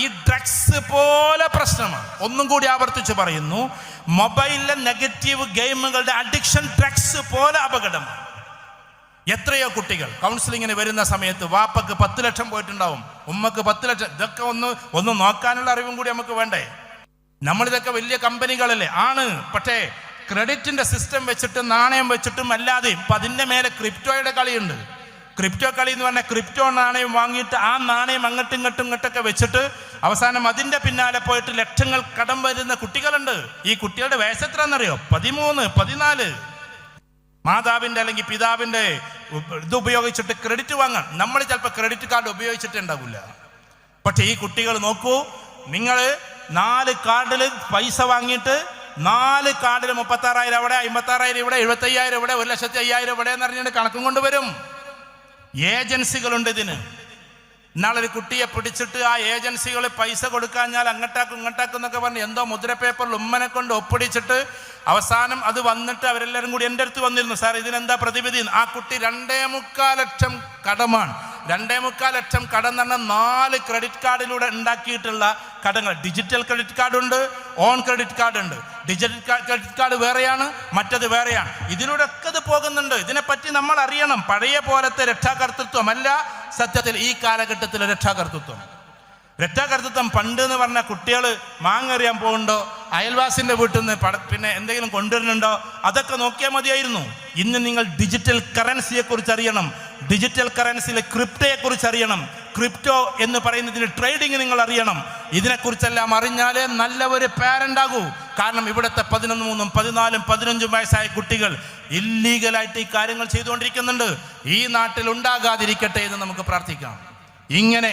ഈ ഡ്രഗ്സ് പോലെ പ്രശ്നമാണ്. ഒന്നും കൂടി ആവർത്തിച്ച് പറയുന്നു, മൊബൈലിലെ നെഗറ്റീവ് ഗെയിമുകളുടെ അഡിക്ഷൻ ഡ്രഗ്സ് പോലെ അപകടമാണ്. എത്രയോ കുട്ടികൾ കൗൺസിലിങ്ങിന് വരുന്ന സമയത്ത് വാപ്പക്ക് 10 ലക്ഷം പോയിട്ടുണ്ടാവും, ഉമ്മക്ക് 10 ലക്ഷം. ഇതൊക്കെ ഒന്ന് നോക്കാനുള്ള അറിവും കൂടി നമുക്ക് വേണ്ടേ? നമ്മളിതൊക്കെ വലിയ കമ്പനികളല്ലേ ആണ്. പക്ഷേ ക്രെഡിറ്റിന്റെ സിസ്റ്റം വെച്ചിട്ടും നാണയം വെച്ചിട്ടും അല്ലാതെ ഇപ്പം അതിൻ്റെ മേലെ ക്രിപ്റ്റോയുടെ കളിയുണ്ട്. ക്രിപ്റ്റോ കളി എന്ന് പറഞ്ഞാൽ ക്രിപ്റ്റോ നാണയം വാങ്ങിയിട്ട് ആ നാണയം അങ്ങോട്ടും ഇങ്ങോട്ടൊക്കെ വെച്ചിട്ട് അവസാനം അതിൻ്റെ പിന്നാലെ പോയിട്ട് ലക്ഷങ്ങൾ കടം വരുന്ന കുട്ടികളുണ്ട്. ഈ കുട്ടികളുടെ വയസ്സ് എത്രയെന്നറിയോ? 13, 14. മാതാവിൻ്റെ അല്ലെങ്കിൽ പിതാവിൻ്റെ ഇത് ഉപയോഗിച്ചിട്ട് ക്രെഡിറ്റ് വാങ്ങാൻ. നമ്മൾ ചിലപ്പോൾ ക്രെഡിറ്റ് കാർഡ് ഉപയോഗിച്ചിട്ടുണ്ടാവില്ല. പക്ഷെ ഈ കുട്ടികൾ നോക്കൂ, നിങ്ങൾ 4 കാർഡിൽ പൈസ വാങ്ങിയിട്ട് 4 കാർഡിൽ 36,000 അവിടെ, 56,000 ഇവിടെ, 75,000 ഇവിടെ, 1,05,000 ഇവിടെ എന്ന് പറഞ്ഞിട്ട് കണക്കും കൊണ്ടുവരും. ഏജൻസികളുണ്ട് ഇതിന്. ഇന്നാളൊരു കുട്ടിയെ പിടിച്ചിട്ട് ആ ഏജൻസികൾ പൈസ കൊടുക്കാഞ്ഞാൽ അങ്ങോട്ടാക്കും ഇങ്ങോട്ടാക്കും എന്നൊക്കെ പറഞ്ഞ് എന്തോ മുദ്രപേപ്പറിൽ ഉമ്മനെ കൊണ്ട് ഒപ്പിടിച്ചിട്ട് അവസാനം അത് വന്നിട്ട് അവരെല്ലാവരും കൂടി എൻ്റെ അടുത്ത് വന്നിരുന്നു, സാർ ഇതിനെന്താ പ്രതിവിധി? ആ കുട്ടി 2.25 ലക്ഷം കടമാണ്. 2.25 ലക്ഷം കടം എന്ന് പറഞ്ഞാൽ 4 ക്രെഡിറ്റ് കാർഡിലൂടെ ഉണ്ടാക്കിയിട്ടുള്ള കടങ്ങൾ. ഡിജിറ്റൽ ക്രെഡിറ്റ് കാർഡ് ഉണ്ട്, ഓൺ ക്രെഡിറ്റ് കാർഡ് ഉണ്ട്. ഡിജിറ്റൽ ക്രെഡിറ്റ് കാർഡ് വേറെയാണ്, മറ്റത് വേറെയാണ്. ഇതിലൂടെ ഒക്കെ ഇത് പോകുന്നുണ്ട്. ഇതിനെപ്പറ്റി നമ്മൾ അറിയണം. പഴയ പോലത്തെ രക്ഷാകർതൃത്വമല്ല സത്യത്തിൽ ഈ കാലഘട്ടത്തിലെ രക്ഷാകർതൃത്വം. രക്ഷാകർതൃത്വം പണ്ട് എന്ന് പറഞ്ഞാൽ കുട്ടികൾ മാങ്ങറിയാൻ പോകുന്നുണ്ടോ, അയൽവാസിൻ്റെ വീട്ടിൽ നിന്ന് പിന്നെ എന്തെങ്കിലും കൊണ്ടുവരുന്നുണ്ടോ, അതൊക്കെ നോക്കിയാൽ മതിയായിരുന്നു. ഇന്ന് നിങ്ങൾ ഡിജിറ്റൽ കറൻസിയെ കുറിച്ച് അറിയണം. ഡിജിറ്റൽ കറൻസിയിലെ ക്രിപ്റ്റോയെ കുറിച്ച് അറിയണം. ക്രിപ്റ്റോ എന്ന് പറയുന്നതിന് ട്രേഡിങ് നിങ്ങൾ അറിയണം. ഇതിനെക്കുറിച്ചെല്ലാം അറിഞ്ഞാലേ നല്ല ഒരു പാരന്റ് ആകൂ. കാരണം ഇവിടുത്തെ 13, 14, 15 വയസ്സായ കുട്ടികൾ ഇല്ലീഗലായിട്ട് ഈ കാര്യങ്ങൾ ചെയ്തുകൊണ്ടിരിക്കുന്നുണ്ട്. ഈ നാട്ടിൽ ഉണ്ടാകാതിരിക്കട്ടെ എന്ന് നമുക്ക് പ്രാർത്ഥിക്കാം. ഇങ്ങനെ